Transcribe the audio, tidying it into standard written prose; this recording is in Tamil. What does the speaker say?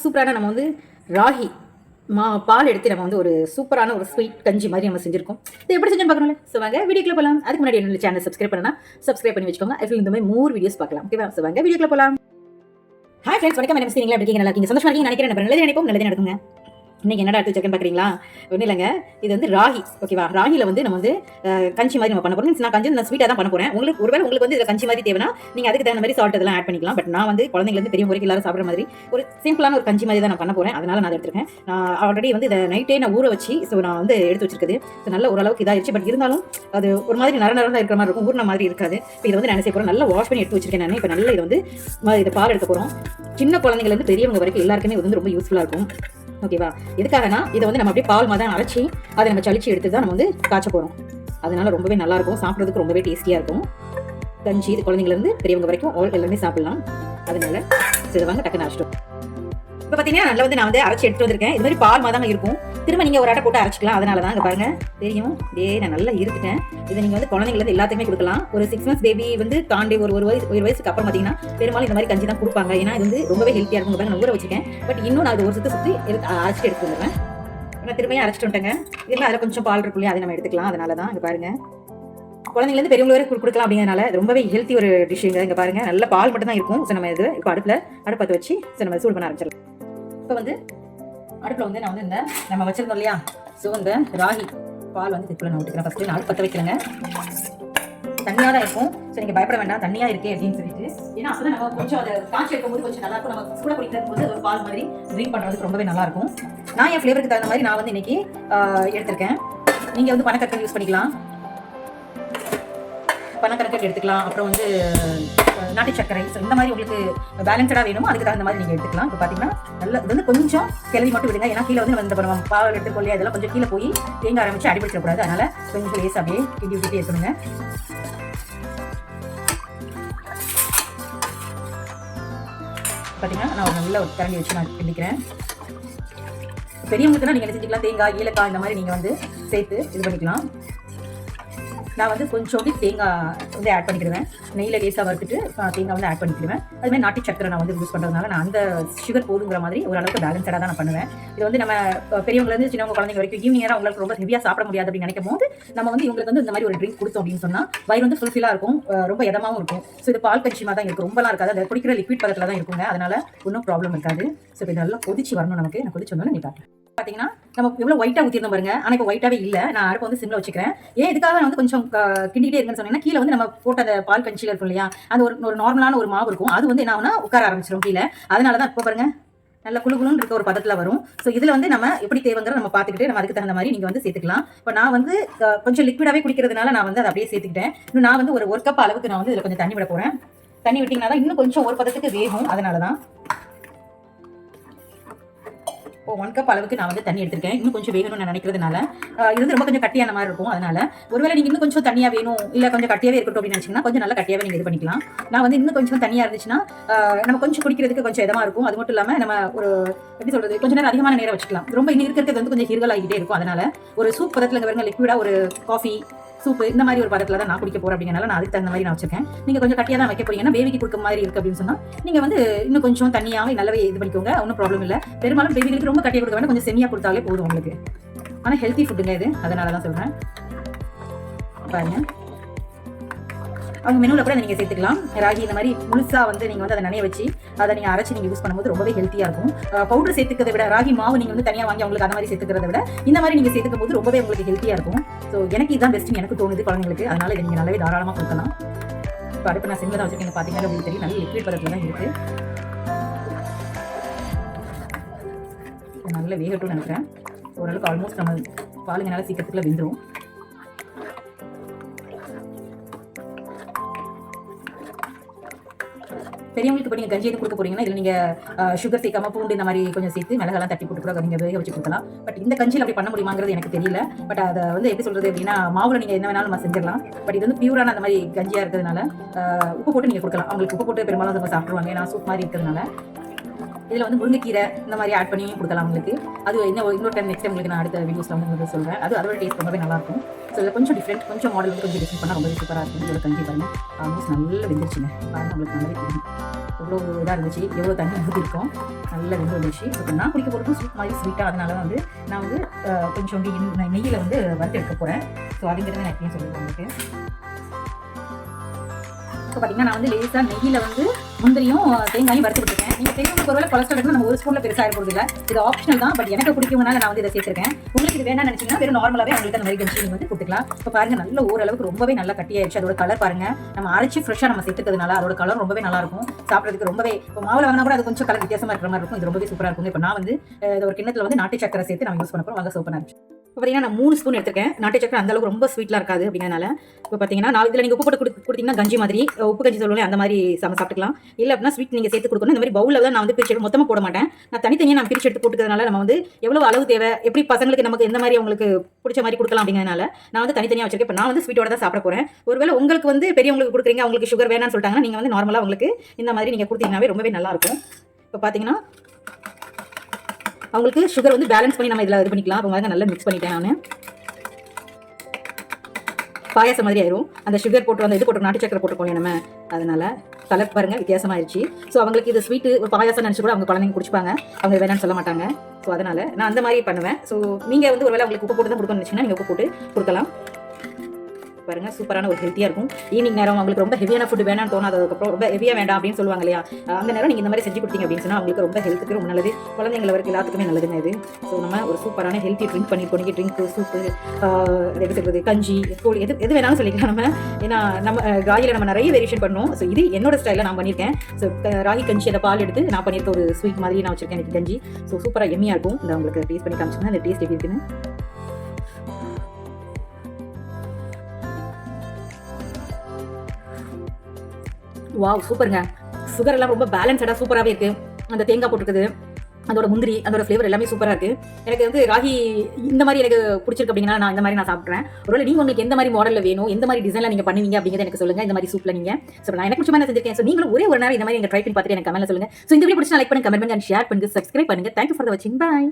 சூப்பரான நம்ம வந்து ராகி பால் எடுத்து நம்ம வந்து ஒரு சூப்பரான ஒரு ஸ்வீட் கஞ்சி மாதிரி நம்ம செஞ்சிருக்கோம். இது எப்படி செஞ்சு பார்க்கணும்ல? ஸோ வாங்க வீடியோக்குள்ள போகலாம். அதுக்கு முன்னாடி என்னோட சேனல் சப்ஸ்கிரைப் பண்ணா சப்ஸ்கிரைப் பண்ணி வச்சுக்கோங்க. அதில் இந்த மாதிரி மோர் வீடியோஸ் பார்க்கலாம். ஓகேவா? ஸோ வாங்க வீடியோக்குள்ள போகலாம். ஹாய் ஃப்ரெண்ட்ஸ், வணக்கம். என்ன செய்யுங்களா? எப்படி இருக்கீங்க? நல்லா இருக்கீங்க? சந்தோஷமா இருக்கீங்க நினைக்கிறேன். நல்லதே நினைப்போம், நல்லதே நடக்குங்க. இன்னைக்கு என்னடா எடுத்து வச்சிருக்கேன்னு பார்க்குறீங்களா? ஒன்றும் இல்லைங்க, இது வந்து ராகி. ஓகேவா? ராகியில் வந்து நம்ம வந்து கஞ்சி மாதிரி நம்ம பண்ண போகிறோம். நான் கஞ்சி நான் ஸ்வீட்டாக தான் பண்ண போகிறேன். உங்களுக்கு வந்து இதில் கஞ்சி மாதிரி தேவைன்னா நீங்கள் அதுக்கு தகுந்த மாதிரி சால்ட் இதெல்லாம் ஆட் பண்ணிக்கலாம். பட் நான் வந்து குழந்தைங்களுக்கு பெரிய வரைக்கும் எல்லாரும் சாப்பிட்ற மாதிரி ஒரு சிம்பிளான ஒரு கஞ்சி மாதிரி தான் நான் பண்ண போகிறேன். அதனால நான் எடுத்துருக்கேன். நான் ஆல்ரெடி வந்து இதை நைட்டே நான் ஊற வச்சு நான் வந்து எடுத்து வச்சிருக்குது. ஸோ நல்ல ஓரளவுக்கு இதாகிடுச்சு. பட் இருந்தாலும் அது ஒரு மாதிரி நர தான் இருக்கிற மாதிரி இருக்கும், ஊறின மாதிரி இருக்காது. இப்போ இதை வந்து நான் செய்ய போகிறேன். நல்லா வாஷ் பண்ணி எடுத்து வச்சிருக்கேன். நான் இப்போ நல்லா இதை வந்து இதை பால் எடுக்க போகிறோம். சின்ன குழந்தைங்கலேருந்து பெரியவங்க வரைக்கும் எல்லாருக்குமே இது வந்து ரொம்ப யூஸ்ஃபுல்லாக இருக்கும். ஓகேவா? எதுக்காகனா இதை வந்து நம்ம அப்படியே பால் மாதிரி அரைச்சி அதை நம்ம சளிச்சு எடுத்து தான் நம்ம வந்து காய்ச்ச போகிறோம். அதனால ரொம்பவே நல்லா இருக்கும், சாப்பிட்றதுக்கு ரொம்பவே டேஸ்டியாக இருக்கும். கஞ்சி இது குழந்தைங்கலேருந்து பெரியவங்க வரைக்கும் எல்லாருமே சாப்பிடலாம். அதனால சரி வாங்க டக்குன்னு அரைச்சிட்டோம். இப்போ பார்த்தீங்கன்னா நல்லா வந்து நான் வந்து அரைச்சி எடுத்து வந்திருக்கேன். இது மாதிரி பால் மாதிரி தான் இருக்கும். திரும்ப நீங்கள் ஒரு ஆட்டை போட்டு அரைச்சிக்கலாம். அதனால தான் இங்கே பாருங்க தெரியும், நான் நல்லா இருந்துட்டேன். இதை நீங்கள் வந்து குழந்தைங்களுக்கு எல்லாத்துக்குமே கொடுக்கலாம். ஒரு 6 months பேபி வந்து தாண்டி ஒரு வயசுக்கு அப்புறம் பார்த்தீங்கன்னா பெரும்பாலும் இந்த மாதிரி கஞ்சி தான் கொடுப்பாங்க. ஏன்னா இது வந்து ரொம்பவே ஹெல்த்தியாக இருக்கும். பாருங்க, நான் ஊற வச்சிருக்கேன். பட் இன்னும் நான் அது ஒரு சுற்றி அரைச்சிட்டு எடுத்து வந்துடுறேன். நான் திரும்பியும் அரைச்சிட்டு வந்துட்டேங்க. திரும்ப அதில் கொஞ்சம் பால் இருக்கும் இல்லையா, அதை நம்ம எடுத்துக்கலாம். அதனால தான் இங்கே பாருங்க, குழந்தைங்களுக்கு பெரியவங்க வரை கொடுக்கலாம். அப்படிங்கிறதுனால ரொம்பவே ஹெல்த்தி ஒரு டிஷ்ஷுங்க. இங்கே பாருங்க, நல்ல பால் மட்டும் தான் இருக்கும். ஸோ நம்ம இது இப்போ அடுப்பத்தை வச்சு நம்ம சூடு பண்ண ஆரம்பிச்சிடலாம். இப்போ வந்து அடுப்பில் வந்து நான் வந்து இந்த நம்ம வச்சிருந்தோம் இல்லையா, ஸோ இந்த ராகி பால் வந்து இதுக்குள்ள நான் ஊற்றிக்கிறேன். ஃபஸ்ட்டு நான் அடுப்பு பற்ற வைக்கிறேங்க. தண்ணியாக தான் இருக்கும். ஸோ நீங்கள் பயப்பட வேண்டாம் தண்ணியாக இருக்கே அப்படின்னு சொல்லிட்டு. ஏன்னா அப்போ நம்ம கொஞ்சம் அதை காய்ச்சி எடுக்கும்போது கொஞ்சம் நல்லாயிருக்கும். நம்ம கூட குடிக்கிறது போது ஒரு பால் மாதிரி ட்ரிங்க் பண்ணுறதுக்கு ரொம்பவே நல்லாயிருக்கும். நான் என் ஃப்ளேவருக்கு தகுந்த மாதிரி நான் வந்து இன்னைக்கு எடுத்திருக்கேன். நீங்கள் வந்து பனக்கற்கண்டு யூஸ் பண்ணிக்கலாம், பனக்கற்கண்டு எடுத்துக்கலாம். அப்புறம் வந்து நாட்டு சர்க்கரை. ஸோ இந்த மாதிரி உங்களுக்கு பேலன்ஸ்டாக வேணுமோ அதுக்கு தகுந்த மாதிரி நீங்கள் எடுத்துக்கலாம். இப்போ பார்த்தீங்கன்னா நல்ல இது வந்து கொஞ்சம் கிளறி மட்டும் விடுங்க. ஏன்னா கீழே வந்து நம்ம இந்த பண்ணுவோம் பால் எடுத்துக்கோ இல்லையா, இதெல்லாம் கொஞ்சம் கீழே போய் தேங்காய் ஆரம்பிச்சு அடிபிடிச்சிடக்கூடாது. அதனால கொஞ்சம் லேஸ் அப்படியே கிண்டி விட்டுட்டே இருக்கணுங்க. பார்த்தீங்கன்னா நான் ஒரு நல்ல ஒரு கரண்டி வச்சு நான் கிண்டிக்கிறேன். பெரியவங்களுக்குனா நீங்கள் என்ன செஞ்சுக்கலாம், தேங்காய் ஏலக்காய் இந்த மாதிரி நீங்கள் வந்து சேர்த்து இது பண்ணிக்கலாம். நான் வந்து கொஞ்சம் தேங்காய் வந்து ஆட் பண்ணிக்கிடுவேன். நெய்யில் லேசாக வறுத்துட்டு தேங்காய் வந்து ஆட் பண்ணிக்கிடுவேன். அதுமாதிரி நாட்டு சக்கரை நான் வந்து யூஸ் பண்ணுறதுனால நான் அந்த சுகர் போதுங்கிற மாதிரி ஓரளவுக்கு பேலன்ஸாக தான் நான் பண்ணுவேன். இது வந்து நம்ம பெரியவங்கலேருந்து சின்னவங்க குழந்தைங்க வரைக்கும் ஈவினிங் நேரம் அவங்களுக்கு ரொம்ப ஹெவியாக சாப்பிட முடியாது அப்படின்னு நினைக்கும் போது நம்ம வந்து இவங்களுக்கு வந்து இந்த மாதிரி ஒரு ட்ரிங்க் கொடுத்தோம் அப்படின்னு சொன்னால் வயிறு வந்து ஃபுல்ஃபில்லாக இருக்கும், ரொம்ப இதமாகவும் இருக்கும். ஸோ இது பால் கஞ்சிமாக தான் இருக்கும், ரொம்பலாம் இருக்காது. அதை குடிக்கிற லிக்விட் பதத்தில் தான் இருக்குங்க. அதனால ஒன்றும் ப்ராப்ளம் இருக்காது. ஸோ இது நல்லா கொதிச்சு வரணும். நமக்கு நான் கொதிச்சு வந்தோன்னு நீ காட்டுறேன். பார்த்தீங்கன்னா நம்ம எவ்வளோ ஒயிட்டாக ஊற்றிருந்தோம் பாருங்க. ஆனால் இப்போ ஒயிட்டாகவே இல்லை. நான் அடுப்பு வந்து சிம்மில் வச்சுக்கிறேன். ஏன் இதுக்காக நான் வந்து கொஞ்சம் கிண்டிகிட்டே இருக்குன்னு சொன்னீங்கன்னா, கீழே வந்து நம்ம போட்ட அந்த பால் கஞ்சியில் இருக்கும் இல்லையா, அந்த ஒரு நார்மலான ஒரு மாவு இருக்கும். அது வந்து என்ன ஆகுனா உட்கார ஆரம்பிச்சிடும் கீழே. அதனால தான் இப்போ பாருங்க நல்ல குழுகுலுன்னு இருக்க ஒரு பதத்தில் வரும். ஸோ இதில் வந்து நம்ம எப்படி தேவைங்கிற நம்ம பார்த்துக்கிட்டு நம்ம அதுக்கு தகுந்த மாதிரி நீங்கள் வந்து சேர்த்துக்கலாம். இப்போ நான் வந்து கொஞ்சம் லிக்விடாகவே குடிக்கிறதுனால நான் வந்து அதை அப்படியே சேர்த்துக்கிட்டேன். இன்னும் நான் வந்து ஒரு கப் அளவுக்கு நான் வந்து இதில் கொஞ்சம் தண்ணி விட போகிறேன். தண்ணி விட்டிங்கன்னா தான் இன்னும் கொஞ்சம் ஒரு பதத்துக்கு வேகும். அதனால தான் இப்போ 1 கப் அளவுக்கு நான் வந்து தண்ணி எடுத்திருக்கேன். இன்னும் கொஞ்சம் வேணும்னு நான் நினைக்கிறதுனால இது வந்து ரொம்ப கொஞ்சம் கட்டியான மாதிரி இருக்கும். அதனால ஒருவேளை நீங்கள் இன்னும் கொஞ்சம் தண்ணியாக வேணும், இல்லை கொஞ்சம் கட்டியாவே இருக்கட்டும் அப்படின்னு நினச்சிங்கன்னா கொஞ்சம் நல்லா கட்டியாவே நீங்கள் இது பண்ணிக்கலாம். நான் வந்து இன்னும் கொஞ்சம் தண்ணியாக இருந்துச்சுன்னா நம்ம கொஞ்சம் குடிக்கிறதுக்கு கொஞ்சம் இதமாக இருக்கும். அது மட்டும் இல்லாமல் நம்ம ஒரு எப்படி சொல்கிறது, கொஞ்சம் நேரம் அதிகமான நேரம் வச்சுக்கலாம். ரொம்ப இன்னும் இருக்கிறது வந்து கொஞ்சம் ஹீர்கலாகிட்டே இருக்கும். அதனால ஒரு சூப் பதத்தில் பாருங்க, லிக்விடாக ஒரு காஃபி சூப்பு இந்த மாதிரி ஒரு பதத்தில் தான் நான் குடிக்க போகிறேன். அப்படிங்கிறனால நான் அதுக்கு தகுந்த மாதிரி நான் வச்சிருக்கேன். நீங்கள் கொஞ்சம் கட்டியாக தான் வைக்க போறீங்கன்னா பேபிக்கு கொடுக்க மாதிரி இருக்குது அப்படின்னு சொன்னால் நீங்கள் வந்து இன்னும் கொஞ்சம் தண்ணியாகவே நல்லாவே இது பண்ணிக்கோங்க. ஒன்றும் ப்ராப்ளம் இல்லை. பெரும்பாலும் பேபிகளுக்கு ரொம்ப கட்டியாக கொடுக்க வேண்டாம், கொஞ்சம் செமியாக கொடுத்தாலே போதும் உங்களுக்கு. ஆனால் ஹெல்த்தி ஃபுட்டுங்க இது, அதனால தான் சொல்கிறேன். பாருங்க, அவங்க மெனுவில் கூட நீங்கள் சேர்த்துக்கலாம். ராகி இந்த மாதிரி முழுசாக வந்து நீங்கள் வந்து அதை நனைய வச்சு அதை நீங்கள் அரைச்சி நீங்கள் யூஸ் பண்ணும்போது ரொம்பவே ஹெல்த்தியாக இருக்கும். பவுடர் சேர்த்துக்கிறத விட ராகி மாவு நீங்கள் வந்து தனியாக வாங்கி அவங்களுக்கு அந்த மாதிரி சேர்த்துக்கிறத விட இந்த மாதிரி நீங்கள் சேர்த்துக்கும் போது ரொம்பவே உங்களுக்கு ஹெல்த்தியாக இருக்கும். ஸோ எனக்கு இதுதான் பெஸ்ட்டுன்னு எனக்கு தோணுது குழந்தைங்களுக்கு. அதனால இதை நீங்கள் நல்லாவே தாராளமாக கொடுக்கலாம். இப்போ அடுப்பு நான் சிம்மில் தான் வச்சுருக்கேன். பார்த்தீங்கன்னா உங்களுக்கு தெரியும், நல்ல லிக்விட் பதத்தில் தான் இருக்குது. நல்ல வேகட்டும்னு நினைக்கிறேன். ஓரளவுக்கு ஆல்மோஸ்ட் நம்ம பாலுங்கனால சீக்கிரத்துக்குள்ள வெந்துடும். பெரியவங்களுக்கு இப்போ நீங்கள் கஞ்சி எதுவும் கொடுக்க போறீங்கன்னா இதில் நீங்கள் சுகர் சேர்க்காம பூண்டு இந்த மாதிரி கொஞ்சம் சேர்த்து மிளகெல்லாம் தட்டி போட்டு கூட நீங்கள் வேக வச்சு கொடுக்கலாம். பட் இந்த கஞ்சியில் அப்படி பண்ண முடியுமாங்கிறது எனக்கு தெரியல. பட் அதை வந்து எப்படி சொல்கிறது அப்படின்னா, மாவில் நீங்கள் என்ன வேணாலும் நம்ம செஞ்சிடலாம். பட் இது வந்து பியூரான அந்த மாதிரி கஞ்சியாக இருக்கிறதுனால உப்பு போட்டு நீங்கள் கொடுக்கலாம். அவங்களுக்கு உப்பு போட்டு பெரும்பாலும் அவங்க சாப்பிடுவாங்க, ஏன்னா சூப் மாதிரி இருக்கிறதுனால. இதில் வந்து முருங்கைக்கீரை இந்த மாதிரி ஆட் பண்ணி கொடுக்கலாம் உங்களுக்கு. அது இன்னொரு டைம் நெக்ஸ்ட் டைம் உங்களுக்கு நான் அடுத்த வீடியோஸில் வந்து உங்களுக்கு சொல்கிறேன். அதோட டேஸ்ட் ரொம்பவே நல்லாயிருக்கும். ஸோ இதில் கொஞ்சம் டிஃப்ரெண்ட், கொஞ்சம் மாடல் வந்து கொஞ்சம் டிஃப்ரெண்ட் பண்ணால் ரொம்பவே சூப்பராக இருக்கும். இதோட கஞ்சி பாருங்கள், ஆல்மோஸ்ட் நல்லா வெந்துருச்சுங்க. பாருங்கள், உங்களுக்கு நல்லாவே தெரியும். எவ்வளோ இதாக இருந்துச்சு, எவ்வளோ தண்ணி ஊற்றிருக்கோம், நல்ல வெந்து வந்துச்சு. இப்போ நான் குடிக்க போகிறதும் ஸ்வீட் மாதிரி ஸ்வீட்டாக, அதனால வந்து நான் வந்து கொஞ்சம் நெய்யில் வந்து வறுத்து எடுக்க போகிறேன். ஸோ அப்படிங்கிறத நான் எப்படின்னு சொல்லுவேன் உங்களுக்கு. இப்போ பார்த்தீங்கன்னா நான் வந்து லேசாக நெய்யில் வந்து முந்திரியும் தேங்காயும் வறுத்து விட்டுருக்கேன். நீங்கள் பெரியவங்களுக்கு ஒருவேளை கொலஸ்ட்ரால் எடுத்து நம்ம ஒரு ஸ்பூனில் பெருசாக இருப்பது இல்லை, இது ஆப்ஷனல் தான். பட் எனக்கு பிடிக்கும்னால நான் வந்து இதை சேர்த்துருக்கேன். உங்களுக்கு இது வேணாம்னு நினச்சிங்கன்னா வெறும் நார்மலாகவே உங்களுக்கு அந்த மாதிரி கஞ்சி நீங்கள் வந்து கொடுத்துக்கலாம். இப்போ பாருங்கள், நல்ல ஓரளவுக்கு ரொம்பவே நல்லா கட்டியாயிடுச்சு. அதோட கலர் பாருங்கள், நம்ம அரைச்சி ஃப்ரெஷ்ஷாக நம்ம சேர்த்துக்கிறதுனால அதோட கலர் ரொம்பவே நல்லாயிருக்கும். சாப்பிட்றதுக்கு ரொம்பவே, இப்போ மாவில் வாங்கினா கூட அது கொஞ்சம் கலர் வித்தியாசமாக இருக்கிற மாதிரி இருக்கும். இது ரொம்பவே சூப்பராக இருக்கும். இப்போ நான் வந்து ஒரு கிண்ணத்தில் வந்து நாட்டு சக்கரை சேர்த்து நம்ம யூஸ் பண்ண போகிறோம். வாங்க சோப்பனாக இருந்துச்சு. இப்போ பார்த்தீங்கன்னா நான் 3 ஸ்பூன் எடுத்துருக்கேன். நாட்டு சக்கரை அந்தளவுக்கு ரொம்ப ஸ்வீட்லாம் இருக்காது அப்படிங்கிறனால. இப்போ பார்த்தீங்கன்னா நான் இதில் நீங்கள் உப்பு போட்டு கொடுத்தீங்கன்னா கஞ்சி மாதிரி, உப்பு கஞ்சி சொல்லுவேன், அந்த மாதிரி சாப்பிட்டுக்கலாம். இல்லை அப்படின்னா ஸ்வீட் நீங்கள் சேர்த்து கொடுக்கணும். இந்த மாதிரி பவுலில் தான் நான் வந்து பிரிச்சு மொத்தமாக போட மாட்டேன். நான் தனித்தனியாக நான் பிரிச்சு எடுத்து போட்டுக்கிறதுனால நம்ம வந்து எவ்வளோ அளவு தேவை, எப்படி பசங்களுக்கு நமக்கு எந்த மாதிரி அவங்களுக்கு பிடிச்ச மாதிரி கொடுக்கலாம் அப்படிங்கிறனால நான் வந்து தனித்தனியாக வச்சிருக்கேன். இப்போ நான் வந்து ஸ்வீட்டோட தான் சாப்பிட போகிறேன். ஒருவேளை உங்களுக்கு வந்து பெரியவங்களுக்கு கொடுக்குறீங்க, உங்களுக்கு சுகர் வேணாம்னு சொல்லிட்டாங்கன்னா நீங்கள் வந்து நார்மலாக உங்களுக்கு இந்த மாதிரி நீங்கள் கொடுத்தீங்கன்னாவே ரொம்பவே நல்லாயிருக்கும். இப்போ பார்த்தீங்கன்னா அவங்களுக்கு சுகர் வந்து பேலன்ஸ் பண்ணி நம்ம இதில் இது பண்ணிக்கலாம். அப்போ நல்லா மிக்ஸ் பண்ணிட்டேன் நான். பாயாசம் மாதிரி ஆயிரும். அந்த சுகர் போட்டு அந்த இது போட்டு நாட்டு சக்கரை போட்டுக்கோங்க நம்ம, அதனால கலர் பாருங்க வித்தியாசமாயிருச்சு. ஸோ அவங்களுக்கு இது ஸ்வீட்டு ஒரு பாயாசம் நினச்சி கூட அவங்க குழந்தைங்க குடிச்சுப்பாங்க, அவங்க வேணான்னு சொல்ல மாட்டாங்க. ஸோ அதனால நான் அந்த மாதிரி பண்ணுவேன். ஸோ நீங்கள் வந்து ஒருவேளை உங்களுக்கு உப்பு போட்டு தான் கொடுக்கணும்னு நினச்சிங்கன்னா நீங்கள் உப்பு போட்டு கொடுக்கலாம். பாருங்க, சூப்பரான ஒரு ஹெல்த்தியாக இருக்கும். ஈவினிங் நேரம் அவங்களுக்கு ரொம்ப ஹெவியான ஃபுட் வேணாம்னு தோணாததுக்கப்புறம் ரொம்ப ஹெவியாக வேண்டாம் அப்படின்னு சொல்லுவாங்க இல்லையா, அந்த நேரம் நீங்கள் இந்த மாதிரி செஞ்சு கொடுத்தீங்க அப்படின்னு சொன்னால் அவங்களுக்கு ரொம்ப ஹெல்த்துக்கு ரொம்ப நல்லது. குழந்தைங்களை வரைக்கும் எல்லாத்துக்குமே நல்லதுங்க இது. ஸோ நம்ம ஒரு சூப்பரான ஹெல்த்தி ட்ரிங்க் பண்ணிருக்கோம். ட்ரிங்க்கு, சூப்பு, எப்படி சொல்கிறது, கஞ்சி, கூழ், எது வேணாலும் சொல்லிக்கலாம் நம்ம. ஏன்னா நம்ம ராகியில் நம்ம நிறைய வேரியேஷன் பண்ணோம். ஸோ இது என்னோட ஸ்டைலில் நான் பண்ணியிருக்கேன். ஸோ ராகி கஞ்சி அதை பால் எடுத்து நான் பண்ணியிருக்க ஒரு ஸ்வீட் மாதிரி நான் வச்சிருக்கேன் எனக்கு கஞ்சி. ஸோ சூப்பராக எம்மியாக இருக்கும். இந்த உங்களுக்கு டேஸ்ட் பண்ணி காமிச்சிங்கன்னா அந்த டேஸ்ட் எப்படி இருக்குன்னு. வாவ், சூப்பருங்க. சுகர் எல்லாம் ரொம்ப பேலன்ஸ்டாக சூப்பராகவே இருக்குது. அந்த தேங்காய் போட்டுருக்குது, அதோட முந்திரி, அதோட ஃப்ளேவர் எல்லாமே சூப்பராக இருக்குது. எனக்கு வந்து ராகி இந்த மாதிரி எனக்கு பிடிச்சிருக்கு அப்படின்னா நான் இந்த மாதிரி நான் சாப்பிட்றேன். ஒருவேளை நீங்கள் உங்களுக்கு எந்த மாதிரி மாடலில் வேணும், எந்த மாதிரி டிசைனில் நீங்கள் பண்ணுவீங்க அப்படிங்கிறத எனக்கு சொல்லுங்கள். இந்த மாதிரி சூப்பில் நீங்கள் ஸோ நான் எனக்கு பிடிச்ச மாதிரி செஞ்சிருக்கேன். ஸோ நீங்களும் ஒரே ஒரு நேரம் இந்த மாதிரி நீங்கள் ட்ரை பண்ணி பார்த்துட்டு எனக்கு கமெண்ட்ல சொல்லுங்கள். ஸோ இந்த வீடியோ பிடிச்சா லைக் பண்ணுங்க, கமெண்ட் பண்ணுங்க, ஷேர் பண்ணுங்க, சப்ஸ்கிரைப் பண்ணுங்க. தேங்க்யூ ஃபார் வாட்சிங். பாய்.